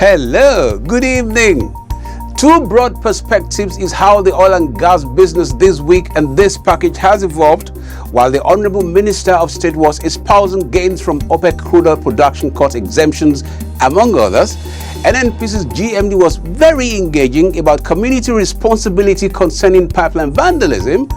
Hello, good evening. Two broad perspectives is how the oil and gas business this week and this package has evolved, while the Honorable Minister of State was espousing gains from OPEC crude oil production cut exemptions, among others. NNPC's GMD was very engaging about community responsibility concerning pipeline vandalism.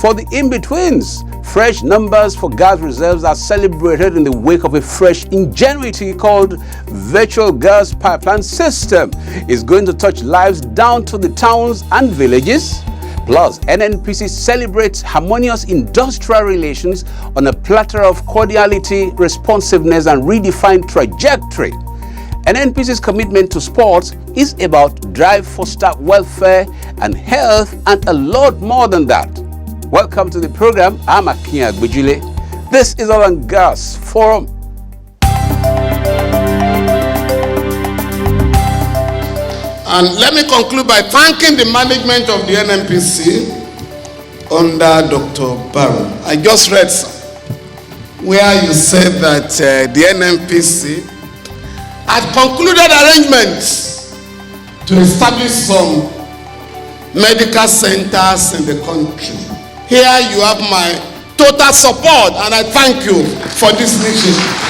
For the in-betweens, fresh numbers for gas reserves are celebrated in the wake of a fresh ingenuity called virtual gas pipeline system. It's going to touch lives down to the towns and villages. Plus, NNPC celebrates harmonious industrial relations on a platter of cordiality, responsiveness, and redefined trajectory. NNPC's commitment to sports is about drive for staff welfare and health and a lot more than that. Welcome to the program. I'm Akin Agbejile. This is Oil and Gas Forum. And let me conclude by thanking the management of the NNPC under Dr. Barrow. I just read where you said that the NNPC had concluded arrangements to establish some medical centers in the country. Here you have my total support, and I thank you for this initiative.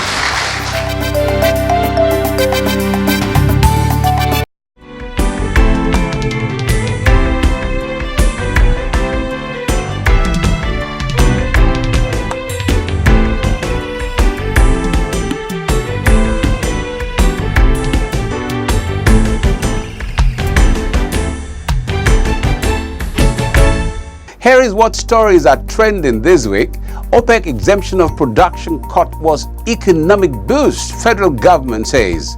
Here is what stories are trending this week. OPEC exemption of production cut was economic boost, federal government says.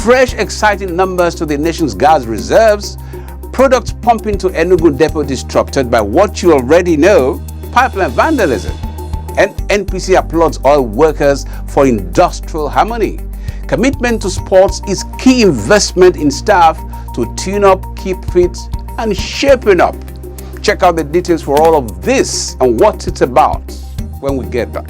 Fresh exciting numbers to the nation's gas reserves. Products pumping to Enugu depot disrupted by what you already know, pipeline vandalism. And NPC applauds oil workers for industrial harmony. Commitment to sports is key investment in staff to tune up, keep fit, and shaping up. Check out the details for all of this and what it's about when we get back.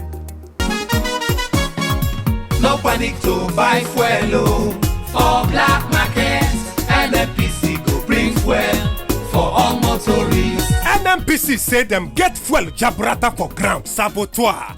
No panic to buy fuel for black market. NNPC go bring fuel for all motorists. NNPC say them get fuel jabrata for ground. Saboteur.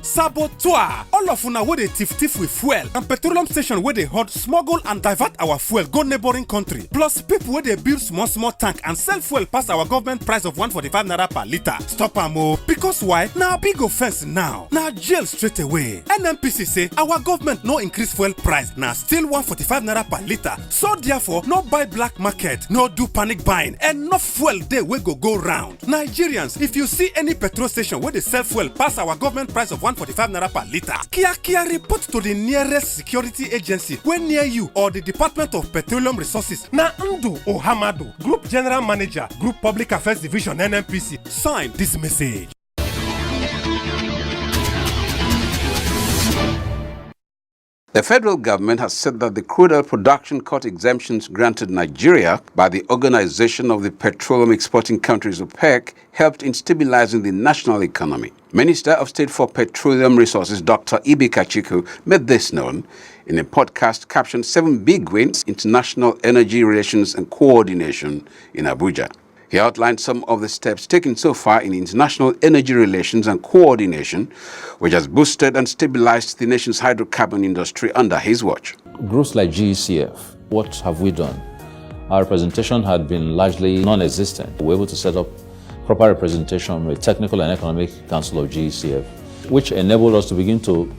All of una wey dey thief with fuel and petroleum station wey dey hot smuggle and divert our fuel go neighboring country. Plus people wey dey build small tank and sell fuel pass our government price of 145 naira per litre. Stop am o. Because why? Na big offense now. Na jail straight away. NNPC say our government no increase fuel price, na still 145 naira per litre. So therefore, no buy black market, no do panic buying. Enough fuel dey wey go round. Nigerians, if you see any petrol station where they sell fuel pass our government price of 145 naira per litre, kia report to the nearest security agency when near you or the Department of Petroleum Resources. Na Ndu Ohamadu, Group General Manager, Group Public Affairs Division, NNPC, sign this message. The federal government has said that the crude oil production cut exemptions granted Nigeria by the Organization of the Petroleum Exporting Countries OPEC helped in stabilizing the national economy. Minister of State for Petroleum Resources Dr. Ibe Kachiku made this known in a podcast captioned 7 Big Wins, International Energy Relations and Coordination in Abuja. He outlined some of the steps taken so far in international energy relations and coordination, which has boosted and stabilized the nation's hydrocarbon industry under his watch. Groups like GECF, what have we done? Our representation had been largely non-existent. We were able to set up proper representation with Technical and Economic Council of GECF, which enabled us to begin to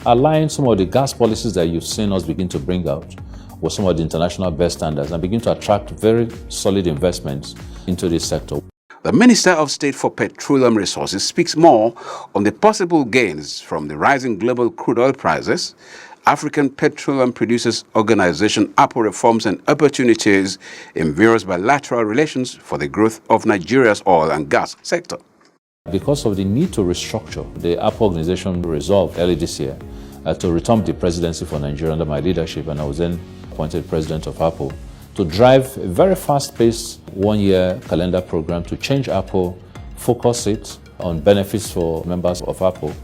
align some of the gas policies that you've seen us begin to bring out with some of the international best standards and begin to attract very solid investments into this sector. The Minister of State for Petroleum Resources speaks more on the possible gains from the rising global crude oil prices, African Petroleum Producers Organization APO reforms and opportunities in various bilateral relations for the growth of Nigeria's oil and gas sector. Because of the need to restructure, the APO organization resolved early this year to return the presidency for Nigeria under my leadership, and I was then appointed president of APO, to drive a very fast-paced one-year calendar program to change APO, focus it on benefits for members of APO,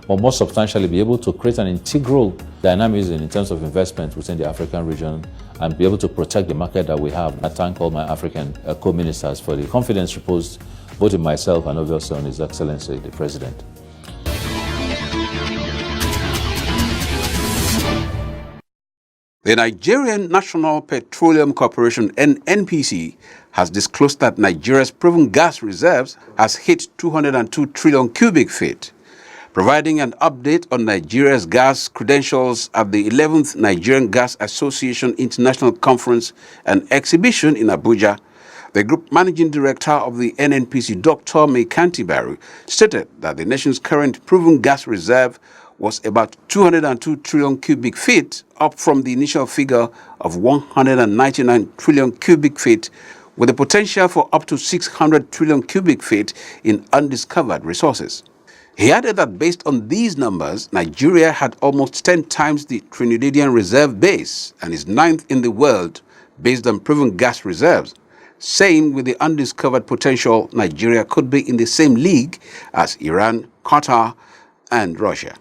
or more substantially be able to create an integral dynamism in terms of investment within the African region and be able to protect the market that we have. I thank all my African co-ministers for the confidence reposed both in myself and obviously on His Excellency, the President. The Nigerian National Petroleum Corporation, NNPC, has disclosed that Nigeria's proven gas reserves has hit 202 trillion cubic feet. Providing an update on Nigeria's gas credentials at the 11th Nigerian Gas Association International Conference and Exhibition in Abuja, the Group Managing Director of the NNPC, Dr. Maikanti Baru, stated that the nation's current proven gas reserve was about 202 trillion cubic feet, up from the initial figure of 199 trillion cubic feet, with the potential for up to 600 trillion cubic feet in undiscovered resources. He added that based on these numbers, Nigeria had almost 10 times the Trinidadian reserve base and is 9th in the world based on proven gas reserves, saying with the undiscovered potential, Nigeria could be in the same league as Iran, Qatar, and Russia.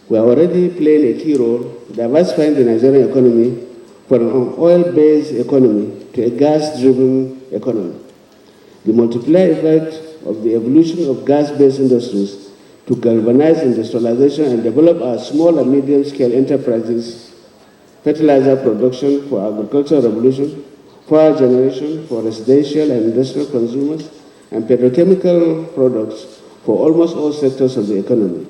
We are already playing a key role diversifying the Nigerian economy from an oil-based economy to a gas-driven economy. The multiplier effect of the evolution of gas-based industries to galvanize industrialization and develop our small and medium-scale enterprises, fertilizer production for agricultural revolution, power generation for residential and industrial consumers, and petrochemical products for almost all sectors of the economy.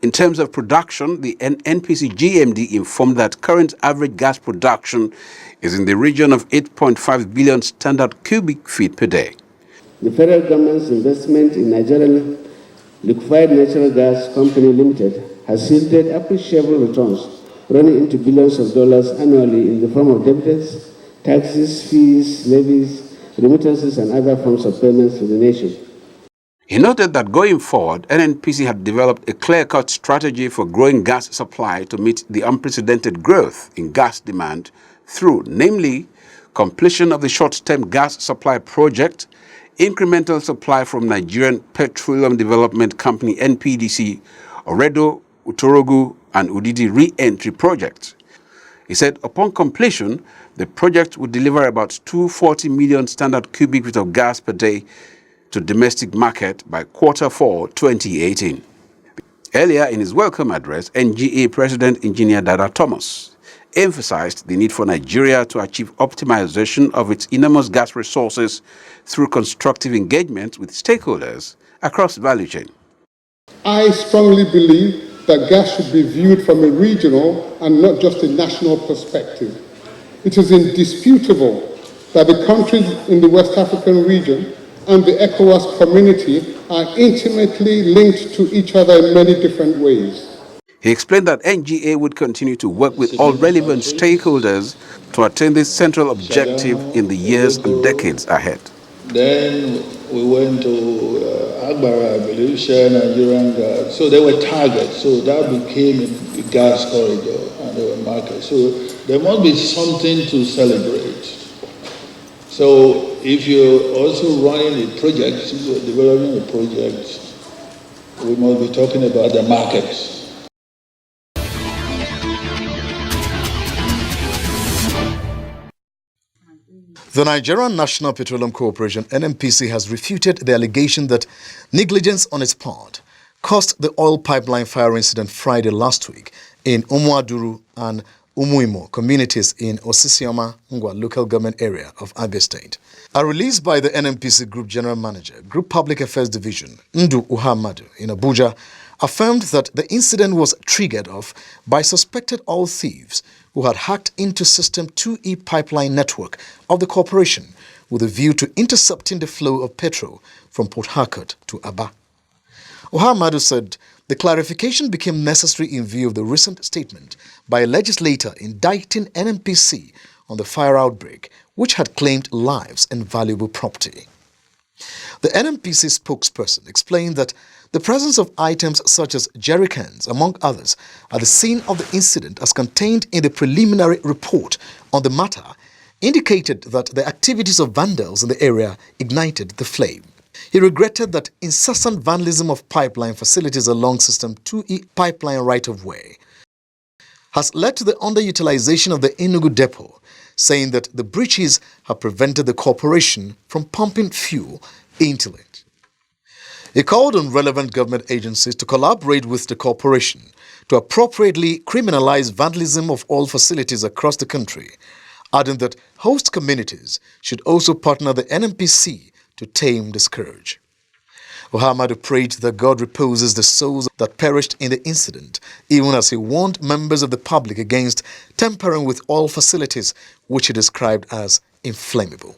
In terms of production, the NNPC GMD informed that current average gas production is in the region of 8.5 billion standard cubic feet per day. The federal government's investment in Nigerian Liquefied Natural Gas Company Limited has yielded appreciable returns running into billions of dollars annually in the form of dividends, taxes, fees, levies, remittances, and other forms of payments to the nation. He noted that going forward, NNPC had developed a clear-cut strategy for growing gas supply to meet the unprecedented growth in gas demand through, namely, completion of the short-term gas supply project, incremental supply from Nigerian Petroleum Development Company NPDC, Oredo, Utorogu, and Udidi re-entry projects. He said upon completion, the project would deliver about 240 million standard cubic feet of gas per day to domestic market by Q4 2018. Earlier in his welcome address, NGA President Engineer Dada Thomas emphasized the need for Nigeria to achieve optimization of its enormous gas resources through constructive engagement with stakeholders across the value chain. I strongly believe that gas should be viewed from a regional and not just a national perspective. It is indisputable that the countries in the West African region and the ECOWAS community are intimately linked to each other in many different ways. He explained that NGA would continue to work with all relevant stakeholders to attain this central objective in the years and decades ahead. Then we went to Agbara, I believe, share Nigerian gas. So they were targets. So that became a gas corridor and a market. So there must be something to celebrate. So if you're also running a project, you're developing a project, we must be talking about the markets. The Nigerian National Petroleum Corporation, NNPC, has refuted the allegation that negligence on its part caused the oil pipeline fire incident Friday last week in Umuaduru and Umuimo communities in Osisioma Ngwa local government area of Abia State. A release by the NNPC Group General Manager, Group Public Affairs Division, Ndu Uhamadu in Abuja, affirmed that the incident was triggered off by suspected oil thieves who had hacked into System 2E pipeline network of the corporation with a view to intercepting the flow of petrol from Port Harcourt to Aba. Uhamadu said the clarification became necessary in view of the recent statement by a legislator indicting NNPC on the fire outbreak, which had claimed lives and valuable property. The NNPC spokesperson explained that the presence of items such as jerry cans, among others, at the scene of the incident as contained in the preliminary report on the matter indicated that the activities of vandals in the area ignited the flame. He regretted that incessant vandalism of pipeline facilities along System 2E pipeline right-of-way has led to the underutilization of the Enugu depot, saying that the breaches have prevented the corporation from pumping fuel into it. He called on relevant government agencies to collaborate with the corporation to appropriately criminalize vandalism of oil facilities across the country, adding that host communities should also partner the NNPC to tame the scourge. Ohamadu prayed that God reposes the souls that perished in the incident, even as he warned members of the public against tampering with oil facilities, which he described as inflammable.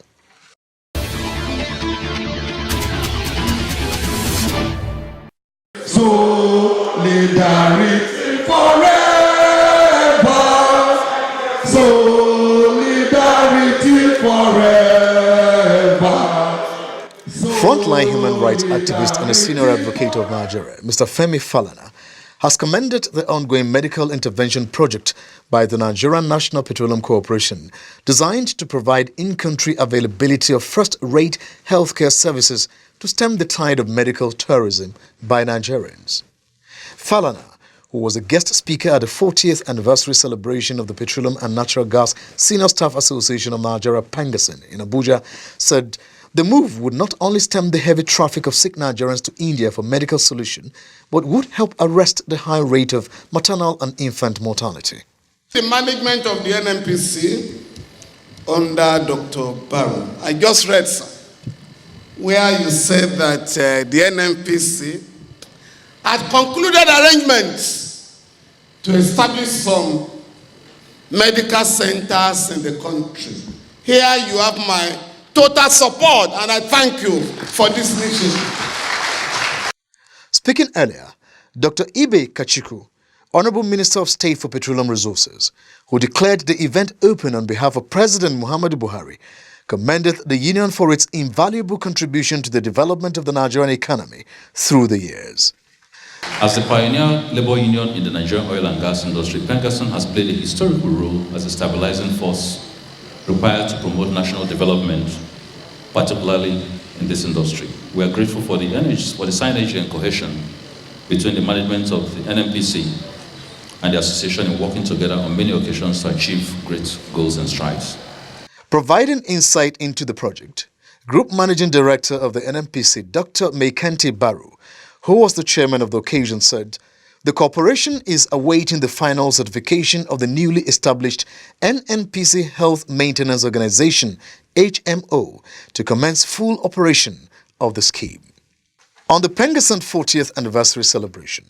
Solidarity forever. Solidarity forever. Frontline human rights activist and a senior advocate of Nigeria, Mr. Femi Falana, has commended the ongoing medical intervention project by the Nigerian National Petroleum Corporation, designed to provide in-country availability of first-rate healthcare services to stem the tide of medical tourism by Nigerians. Falana, who was a guest speaker at the 40th anniversary celebration of the Petroleum and Natural Gas Senior Staff Association of Nigeria, Pengasin, in Abuja, said the move would not only stem the heavy traffic of sick Nigerians to India for medical solution, but would help arrest the high rate of maternal and infant mortality. The management of the NNPC under Dr. Barrow, I just read where you said that the NNPC had concluded arrangements to establish some medical centers in the country. Here you have my total support, and I thank you for this mission. Speaking earlier, Dr. Ibe Kachiku, Honorable Minister of State for Petroleum Resources, who declared the event open on behalf of President Muhammadu Buhari, commended the union for its invaluable contribution to the development of the Nigerian economy through the years. As the pioneer labor union in the Nigerian oil and gas industry, Pengasin has played a historical role as a stabilizing force required to promote national development, particularly in this industry. We are grateful for the synergy and cohesion between the management of the NNPC and the association in working together on many occasions to achieve great goals and strides. Providing insight into the project, Group Managing Director of the NNPC, Dr. Meikanti Baru, who was the chairman of the occasion, said the corporation is awaiting the final certification of the newly established NNPC Health Maintenance Organization, HMO, to commence full operation of the scheme. On the Pengasin 40th anniversary celebration,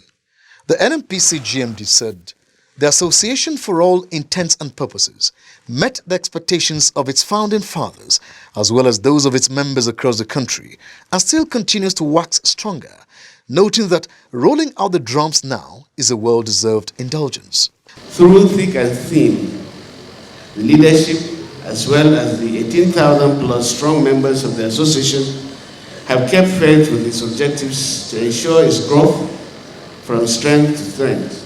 the NNPC GMD said the association, for all intents and purposes, met the expectations of its founding fathers as well as those of its members across the country and still continues to wax stronger, noting that rolling out the drums now is a well-deserved indulgence. Through thick and thin, the leadership as well as the 18,000 plus strong members of the association have kept faith with its objectives to ensure its growth from strength to strength.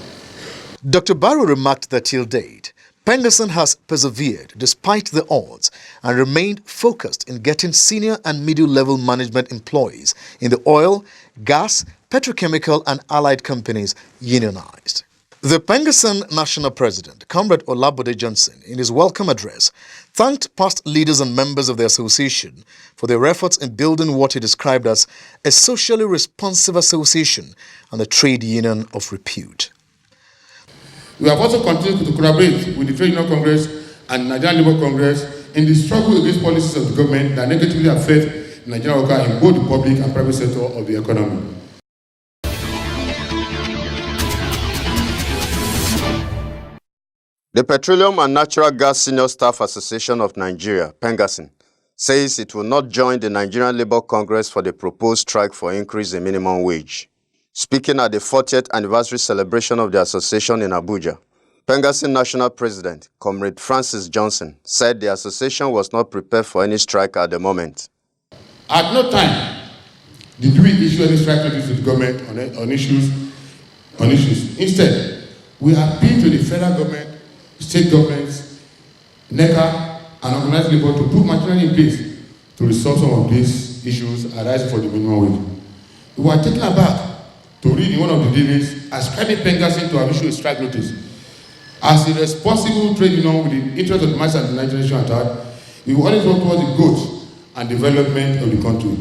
Dr. Barrow remarked that till date, Pengasin has persevered despite the odds and remained focused in getting senior and middle-level management employees in the oil, gas, petrochemical and allied companies unionized. The Pengasin National President, Comrade Olabode Johnson, in his welcome address, thanked past leaders and members of the association for their efforts in building what he described as a socially responsive association and a trade union of repute. We have also continued to collaborate with the Trade Union Congress and Nigerian Labour Congress in the struggle against policies of the government that negatively affect Nigerian workers in both the public and private sector of the economy. The Petroleum and Natural Gas Senior Staff Association of Nigeria, Pengasin, says it will not join the Nigerian Labour Congress for the proposed strike for increase in minimum wage. Speaking at the 40th anniversary celebration of the association in Abuja, Pengasin National President, Comrade Francis Johnson, said the association was not prepared for any strike at the moment. At no time did we issue any strike notice to the government on issues. Instead, we appeal to the federal government, state governments, NECA, and organized labor to put machinery in place to resolve some of these these issues arising for the minimum wage. We were taken aback to read in one of the dailies ascribing Pengassin to have issued a strike notice. As a responsible trade union with the interest of the masses and the Nigerian nation at heart, we will always work towards the growth and development of the country.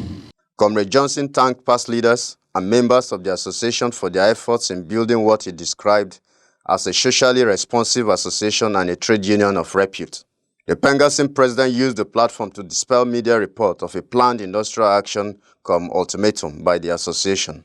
Comrade Johnson thanked past leaders and members of the association for their efforts in building what he described as a socially responsive association and a trade union of repute. The Pengassin president used the platform to dispel media report of a planned industrial action come ultimatum by the association.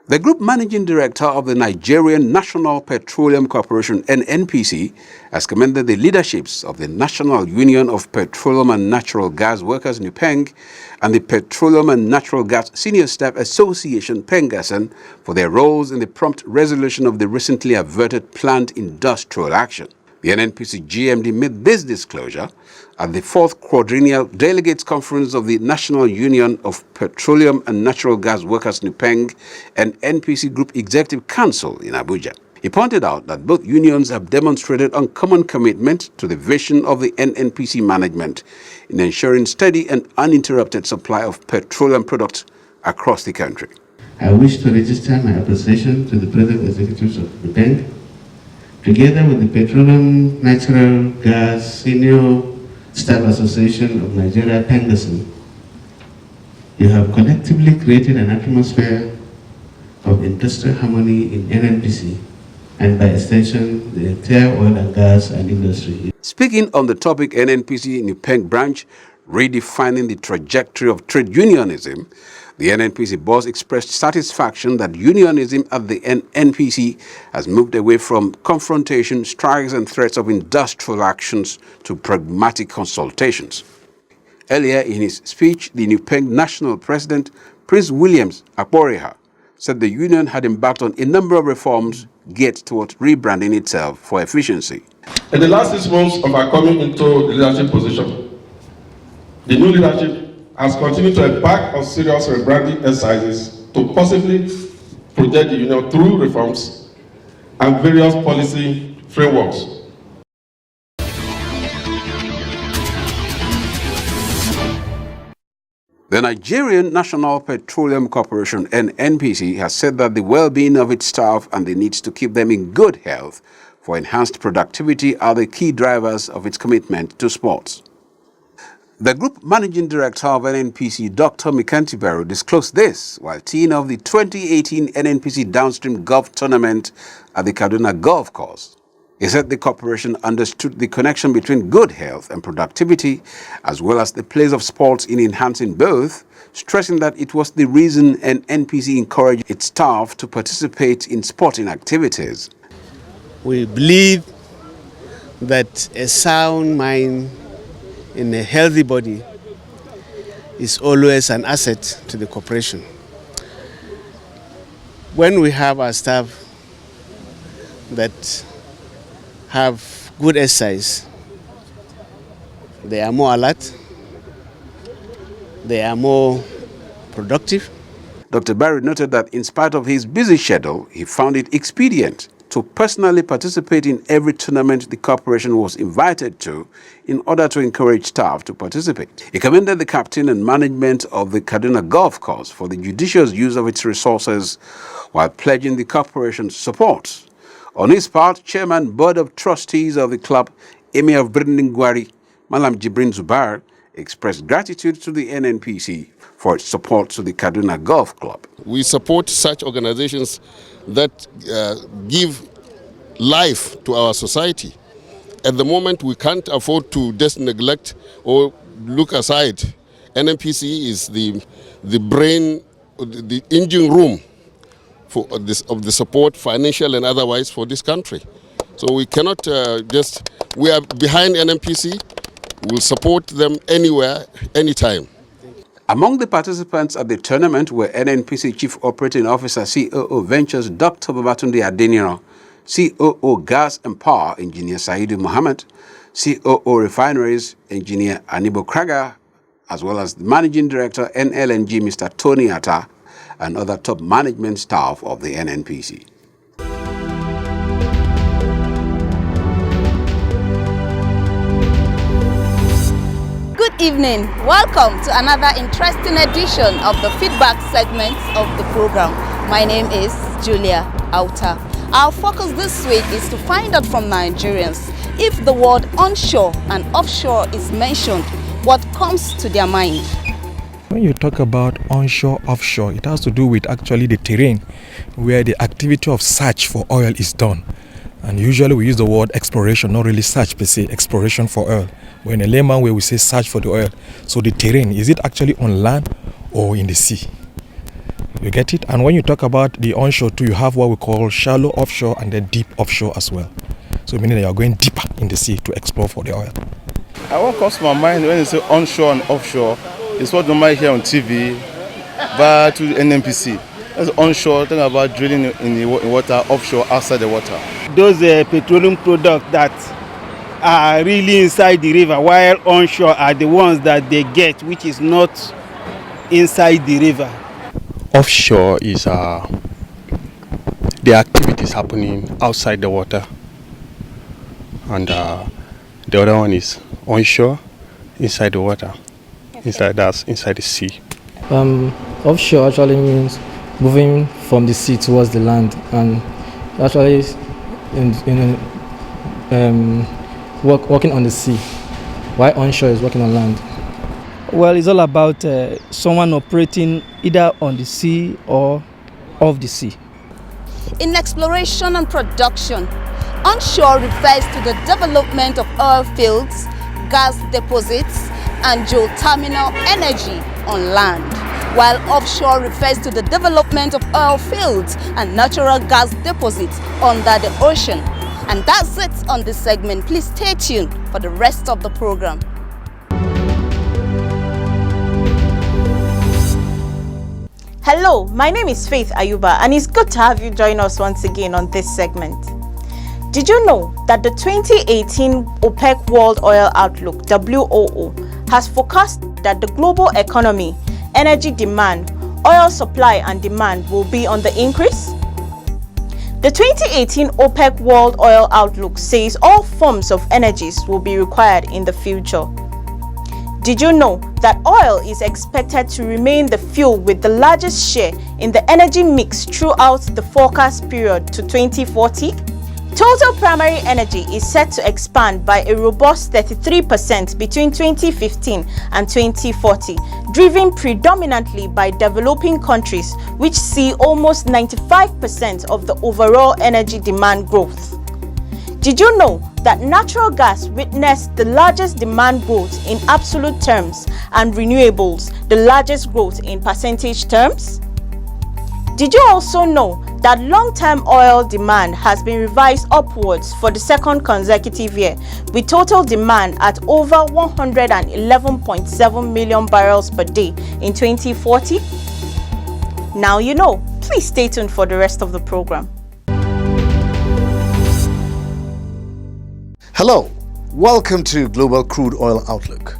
The Group Managing Director of the Nigerian National Petroleum Corporation, NNPC, has commended the leaderships of the National Union of Petroleum and Natural Gas Workers, NUPENG, and the Petroleum and Natural Gas Senior Staff Association, Pengassin, for their roles in the prompt resolution of the recently averted planned industrial action. The NNPC GMD made this disclosure at the 4th Quadrennial Delegates Conference of the National Union of Petroleum and Natural Gas Workers, NUPENG, and NPC Group Executive Council in Abuja. He pointed out that both unions have demonstrated uncommon commitment to the vision of the NNPC management in ensuring steady and uninterrupted supply of petroleum products across the country. I wish to register my appreciation to the present executives of NUPENG, together with the Petroleum Natural Gas Senior Staff Association of Nigeria, Pengassin. You have collectively created an atmosphere of industrial harmony in NNPC and by extension the entire oil and gas and industry. Speaking on the topic, NNPC NUPENG branch redefining the trajectory of trade unionism, the NNPC boss expressed satisfaction that unionism at the NNPC has moved away from confrontation, strikes and threats of industrial actions to pragmatic consultations. Earlier in his speech, the NUPENG National President, Prince Williams Akporiha, said the union had embarked on a number of reforms geared towards rebranding itself for efficiency. In the last 6 months of our coming into the leadership position, the new leadership has continued to embark on serious rebranding exercises to possibly project the union through reforms and various policy frameworks. The Nigerian National Petroleum Corporation, NNPC, has said that the well-being of its staff and the needs to keep them in good health for enhanced productivity are the key drivers of its commitment to sports. The Group Managing Director of NNPC, Dr. Mikanti Baru, disclosed this while teeing off the 2018 NNPC Downstream Golf Tournament at the Kaduna Golf Course. He said the corporation understood the connection between good health and productivity, as well as the place of sports in enhancing both, stressing that it was the reason NNPC encouraged its staff to participate in sporting activities. We believe that a sound mind in a healthy body is always an asset to the corporation. When we have our staff that have good exercise, they are more alert, they are more productive. Dr. Barry noted that in spite of his busy schedule, he found it expedient to personally participate in every tournament the corporation was invited to in order to encourage staff to participate. He commended the captain and management of the Kaduna Golf Course for the judicious use of its resources while pledging the corporation's support. On his part, Chairman Board of Trustees of the club, Emir of Birnin Gwari, Malam Jibrin Zubar, expressed gratitude to the NNPC for its support to the Kaduna Golf Club. We support such organizations that give life to our society. At the moment, we can't afford to just neglect or look aside. NNPC is the brain, the engine room for this, of the support, financial and otherwise, for this country. So we cannot we are behind NNPC. We'll support them anywhere, anytime. Among the participants at the tournament were NNPC Chief Operating Officer COO Ventures Dr. Babatunde Adeniro, COO Gas and Power Engineer Saidu Mohammed, COO Refineries Engineer Anibo Kraga, as well as the Managing Director NLNG Mr. Tony Atta, and other top management staff of the NNPC. evening. Welcome to another interesting edition of the feedback segment of the program. My name is Julia Auta. Our focus this week is to find out from Nigerians if the word onshore and offshore is mentioned, what comes to their mind. When you talk about onshore, offshore, it has to do with actually the terrain where the activity of search for oil is done. And usually we use the word exploration, not really search per se, exploration for oil. When a layman way we say search for the oil. So the terrain, is it actually on land or in the sea? You get it? And when you talk about the onshore too, you have what we call shallow offshore and then deep offshore as well. So meaning that you are going deeper in the sea to explore for the oil. What comes to my mind when you say onshore and offshore is what you might hear on TV, but to NNPC. That's onshore, talking about drilling in the water, offshore, outside the water. Those petroleum products that are really inside the river, while onshore are the ones that they get, which is not inside the river. Offshore is the activities happening outside the water, and the other one is onshore, inside the water, inside the sea. Offshore actually means moving from the sea towards the land, and actually working on the sea, while onshore is working on land. Well, it's all about someone operating either on the sea or off the sea. In exploration and production, onshore refers to the development of oil fields, gas deposits, and geothermal energy on land, while offshore refers to the development of oil fields and natural gas deposits under the ocean. And that's it on this segment. Please stay tuned for the rest of the program. Hello, my name is Faith Ayuba, and it's good to have you join us once again on this segment. Did you know that the 2018 OPEC World Oil Outlook, WOO, has forecast that the global economy, energy demand, oil supply and demand will be on the increase? The 2018 OPEC World Oil Outlook says all forms of energies will be required in the future. Did you know that oil is expected to remain the fuel with the largest share in the energy mix throughout the forecast period to 2040? Total primary energy is set to expand by a robust 33% between 2015 and 2040, driven predominantly by developing countries, which see almost 95% of the overall energy demand growth. Did you know that natural gas witnessed the largest demand growth in absolute terms and renewables the largest growth in percentage terms? Did you also know that long-term oil demand has been revised upwards for the second consecutive year, with total demand at over 111.7 million barrels per day in 2040? Now you know. Please stay tuned for the rest of the program. Hello, welcome to Global Crude Oil Outlook.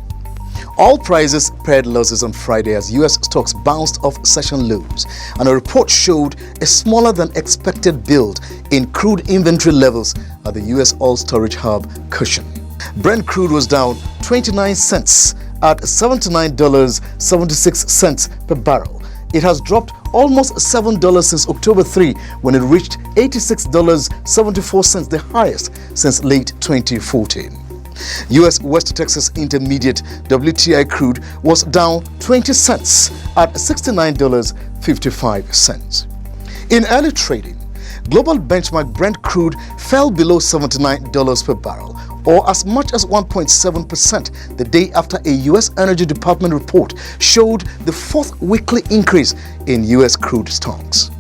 Oil prices pared losses on Friday as U.S. stocks bounced off session lows, and a report showed a smaller than expected build in crude inventory levels at the U.S. oil storage hub Cushing. Brent crude was down 29 cents at $79.76 per barrel. It has dropped almost $7 since October 3, when it reached $86.74, the highest since late 2014. U.S. West Texas Intermediate WTI crude was down 20 cents at $69.55. In early trading, global benchmark Brent crude fell below $79 per barrel, or as much as 1.7% the day after a U.S. Energy Department report showed the fourth weekly increase in U.S. crude stocks.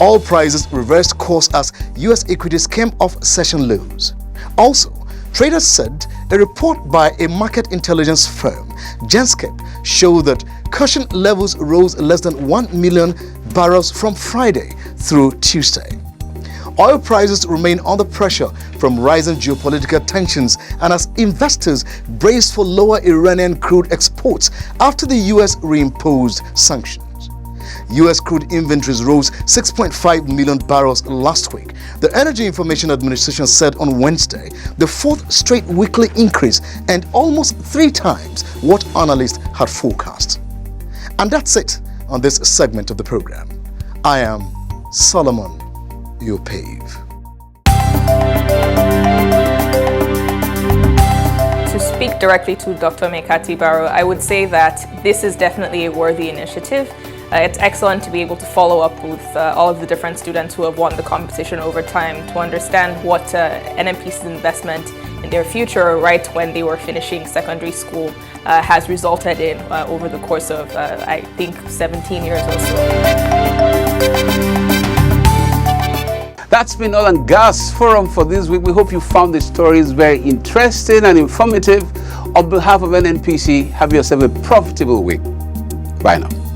Oil prices reversed course as U.S. equities came off session lows. Also, traders said a report by a market intelligence firm, Genscape, showed that Cushing levels rose less than 1 million barrels from Friday through Tuesday. Oil prices remain under pressure from rising geopolitical tensions and as investors brace for lower Iranian crude exports after the U.S. reimposed sanctions. U.S. crude inventories rose 6.5 million barrels last week. The Energy Information Administration said on Wednesday the fourth straight weekly increase and almost 3 times what analysts had forecast. And that's it on this segment of the program. I am Solomon Yopave. To speak directly to Dr. Mekati Barrow, I would say that this is definitely a worthy initiative. It's excellent to be able to follow up with all of the different students who have won the competition over time to understand what NNPC's investment in their future, right when they were finishing secondary school, has resulted in over the course of, I think, 17 years or so. That's been Oil and Gas Forum for this week. We hope you found the stories very interesting and informative. On behalf of NNPC, have yourself a profitable week. Bye now.